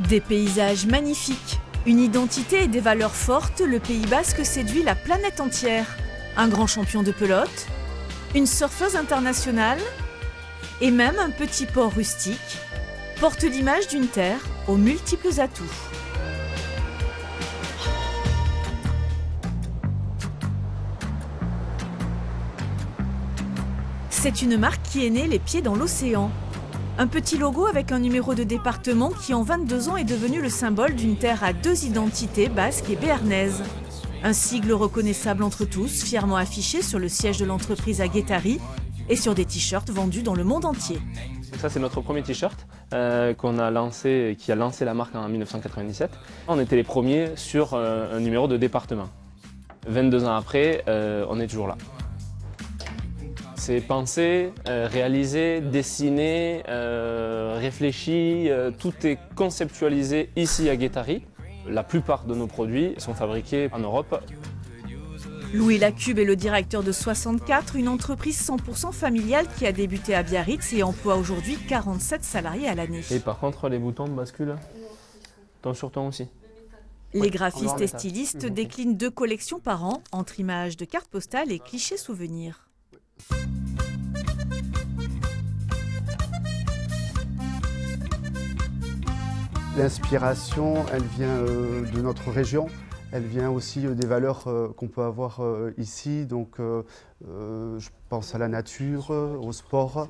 Des paysages magnifiques, une identité et des valeurs fortes, le Pays Basque séduit la planète entière. Un grand champion de pelote, une surfeuse internationale et même un petit port rustique portent l'image d'une terre aux multiples atouts. C'est une marque qui est née les pieds dans l'océan. Un petit logo avec un numéro de département qui en 22 ans est devenu le symbole d'une terre à deux identités, basque et béarnaise. Un sigle reconnaissable entre tous, fièrement affiché sur le siège de l'entreprise à Guétari et sur des t-shirts vendus dans le monde entier. Ça, c'est notre premier t-shirt qu'on a lancé, qui a lancé la marque en 1997. On était les premiers sur un numéro de département. 22 ans après, on est toujours là. C'est pensé, réalisé, dessiné, réfléchi, tout est conceptualisé ici à Guétari. La plupart de nos produits sont fabriqués en Europe. Louis Lacube est le directeur de 64, une entreprise 100% familiale qui a débuté à Biarritz et emploie aujourd'hui 47 salariés à l'année. Et par contre, les boutons basculent ton sur ton aussi. Les graphistes et stylistes déclinent 2 collections par an, entre images de cartes postales et clichés souvenirs. L'inspiration, elle vient de notre région, elle vient aussi des valeurs qu'on peut avoir ici, donc je pense à la nature, au sport.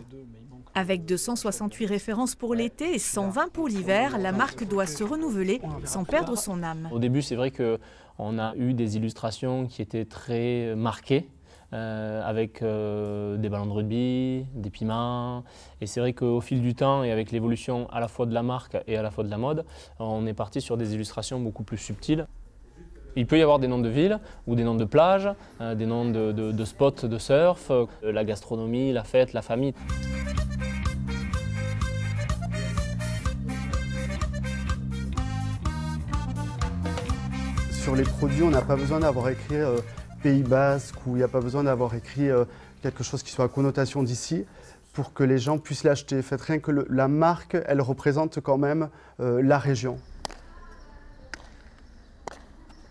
Avec 268 références pour l'été et 120 pour l'hiver, la marque doit se renouveler sans perdre son âme. Au début, c'est vrai qu'on a eu des illustrations qui étaient très marquées. Avec des ballons de rugby, des piments. Et c'est vrai qu'au fil du temps et avec l'évolution à la fois de la marque et à la fois de la mode, on est parti sur des illustrations beaucoup plus subtiles. Il peut y avoir des noms de villes ou des noms de plages, des noms de spots de surf, la gastronomie, la fête, la famille. Sur les produits, on n'a pas besoin d'avoir écrit Pays Basque, où il n'y a pas besoin d'avoir écrit quelque chose qui soit à connotation d'ici pour que les gens puissent l'acheter. Faites rien que la marque, elle représente quand même la région.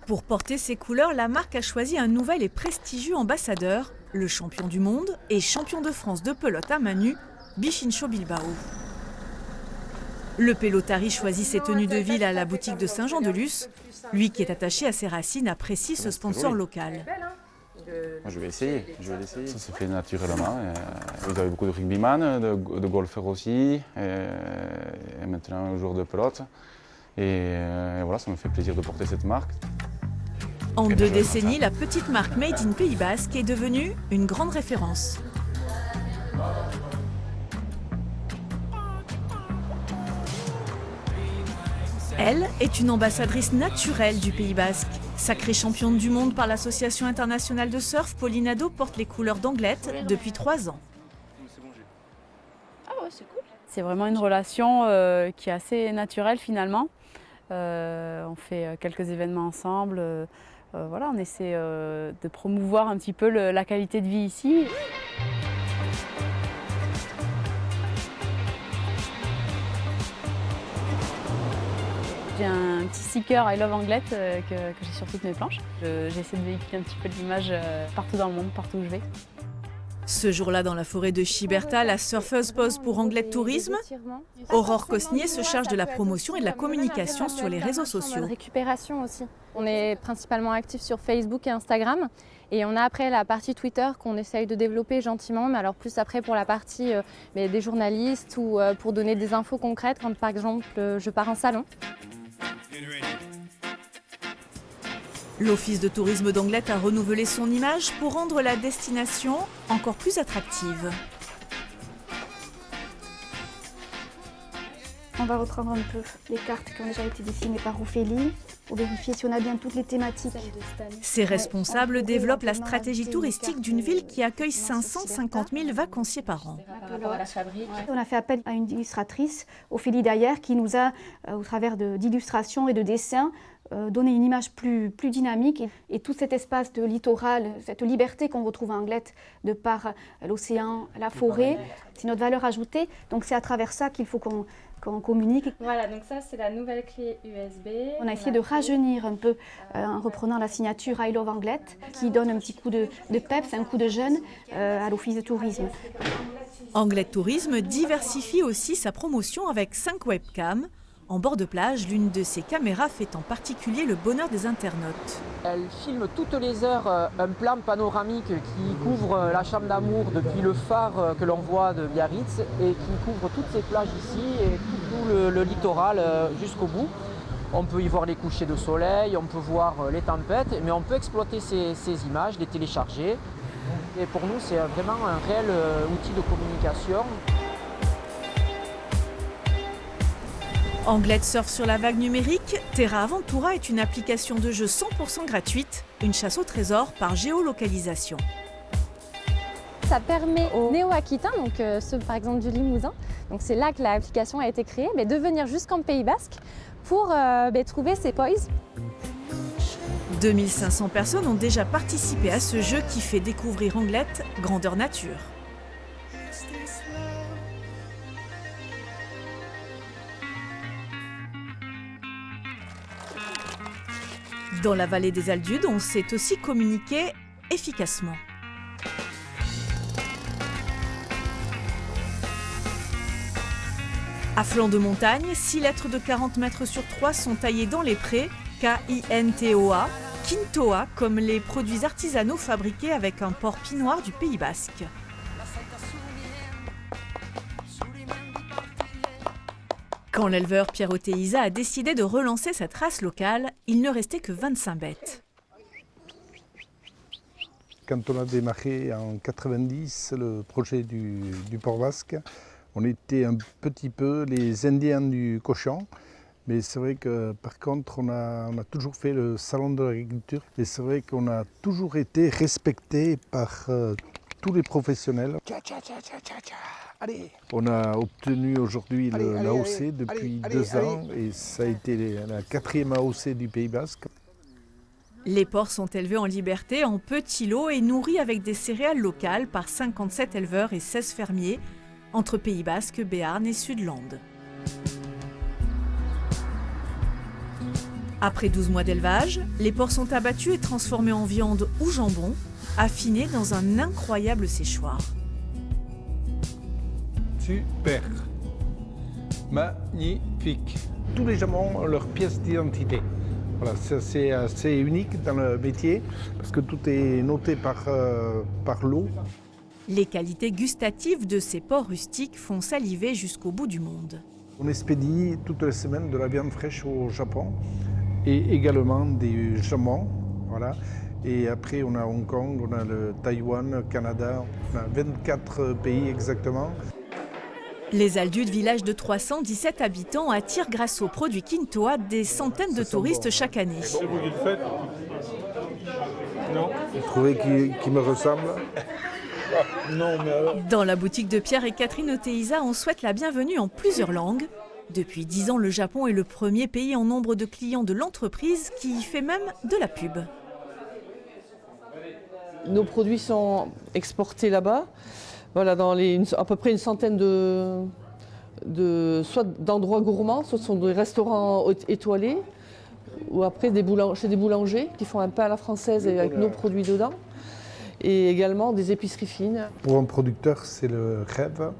Pour porter ses couleurs, la marque a choisi un nouvel et prestigieux ambassadeur, le champion du monde et champion de France de pelote à main nue, Bichincho Bilbao. Le pelotari choisit ses tenues de ville à la boutique de Saint-Jean-de-Luz. Lui qui est attaché à ses racines apprécie ce sponsor local. Moi, je vais l'essayer. Ça s'est fait naturellement. Vous avez beaucoup de rugbyman, de golfeurs aussi, et maintenant un joueur de pelote. Et voilà, ça me fait plaisir de porter cette marque. En 2 décennies, la petite marque Made in Pays Basque est devenue une grande référence. Elle est une ambassadrice naturelle du Pays Basque. Sacrée championne du monde par l'Association internationale de surf, Pauline Nadeau porte les couleurs d'Anglette depuis 3 ans. Ah ouais, c'est cool. C'est vraiment une relation qui est assez naturelle finalement. On fait quelques événements ensemble. Voilà, on essaie de promouvoir un petit peu la qualité de vie ici. J'ai un petit sticker I Love Anglette que j'ai sur toutes mes planches. J'essaie de véhiculer un petit peu de l'image partout dans le monde, partout où je vais. Ce jour-là, dans la forêt de Chiberta, la surfeuse pose pour Anglette Tourisme. Aurore Cosnier se charge de la promotion et de la communication sur les réseaux sociaux. Récupération aussi. On est principalement actifs sur Facebook et Instagram. Et on a après la partie Twitter qu'on essaye de développer gentiment, mais alors plus après pour la partie des journalistes ou pour donner des infos concrètes quand par exemple je pars en salon. L'Office de tourisme d'Anglette a renouvelé son image pour rendre la destination encore plus attractive. On va reprendre un peu les cartes qui ont déjà été dessinées par Ophélie pour vérifier si on a bien toutes les thématiques. Ces responsables développent la stratégie touristique d'une ville qui accueille 550 000 vacanciers par an. On a fait appel à une illustratrice, Ophélie Dayer, qui nous a, au travers d'illustrations et de dessins, donné une image plus dynamique. Et tout cet espace de littoral, cette liberté qu'on retrouve à Anglette de par l'océan, la forêt, c'est notre valeur ajoutée. Donc c'est à travers ça qu'il faut qu'on qu'on communique. Voilà, donc ça c'est la nouvelle clé USB. On a essayé de rajeunir un peu en reprenant la signature I Love Anglette qui donne un petit coup de peps, un coup de jeune à l'Office de tourisme. Anglette Tourisme diversifie aussi sa promotion avec 5 webcams. En bord de plage, l'une de ces caméras fait en particulier le bonheur des internautes. Elle filme toutes les heures un plan panoramique qui couvre la chambre d'amour depuis le phare que l'on voit de Biarritz et qui couvre toutes ces plages ici et tout le littoral jusqu'au bout. On peut y voir les couchers de soleil, on peut voir les tempêtes, mais on peut exploiter ces images, les télécharger. Et pour nous, c'est vraiment un réel outil de communication. Anglette surfe sur la vague numérique, Terra Aventura est une application de jeu 100% gratuite, une chasse au trésor par géolocalisation. Ça permet aux néo-aquitains, donc ceux par exemple du Limousin, donc c'est là que l'application a été créée, de venir jusqu'en Pays Basque pour trouver ces poys. 2500 personnes ont déjà participé à ce jeu qui fait découvrir Anglette grandeur nature. Dans la vallée des Aldudes, on sait aussi communiquer efficacement. À flanc de montagne, 6 lettres de 40 mètres sur 3 sont taillées dans les prés, K-I-N-T-O-A, Quintoa, comme les produits artisanaux fabriqués avec un porc pinoir du Pays Basque. Quand l'éleveur Pierre Oteiza a décidé de relancer cette race locale, il ne restait que 25 bêtes. Quand on a démarré en 90 le projet du Port Basque, on était un petit peu les Indiens du cochon. Mais c'est vrai que par contre, on a toujours fait le salon de l'agriculture. Et c'est vrai qu'on a toujours été respecté par tous les professionnels. On a obtenu aujourd'hui l'AOC depuis 2 ans et ça a été la 4e AOC du Pays Basque. Les porcs sont élevés en liberté en petits lots et nourris avec des céréales locales par 57 éleveurs et 16 fermiers entre Pays Basque, Béarn et Sudland. Après 12 mois d'élevage, les porcs sont abattus et transformés en viande ou jambon, affinés dans un incroyable séchoir. Super, magnifique. Tous les jambons ont leur pièce d'identité. Voilà, c'est assez unique dans le métier parce que tout est noté par l'eau. Les qualités gustatives de ces porcs rustiques font saliver jusqu'au bout du monde. On expédie toutes les semaines de la viande fraîche au Japon et également des jambons. Voilà. Et après, on a Hong Kong, on a le Taïwan, le Canada, on a 24 pays exactement. Les Aldudes, village de 317 habitants, attirent grâce aux produits Quintoa des centaines de touristes chaque année. Vous trouvez qu'il me ressemble? Non, mais... Dans la boutique de Pierre et Catherine Oteiza, on souhaite la bienvenue en plusieurs langues. Depuis 10 ans, le Japon est le premier pays en nombre de clients de l'entreprise qui y fait même de la pub. Nos produits sont exportés là-bas, voilà, dans à peu près une centaine soit d'endroits gourmands, soit ce sont des restaurants étoilés, ou après chez des boulangers qui font un pain à la française avec nos produits dedans, et également des épiceries fines. Pour un producteur, c'est le rêve.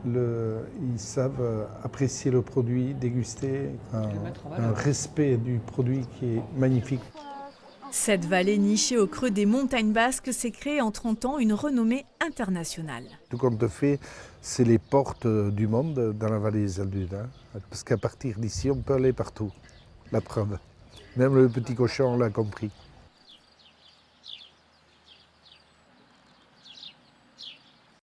Ils savent apprécier le produit, déguster, un respect du produit qui est magnifique. Cette vallée nichée au creux des montagnes basques s'est créée en 30 ans une renommée internationale. Tout qu'on te fait, c'est les portes du monde dans la vallée des Aldudes. Hein, parce qu'à partir d'ici, on peut aller partout. La preuve. Même le petit cochon l'a compris.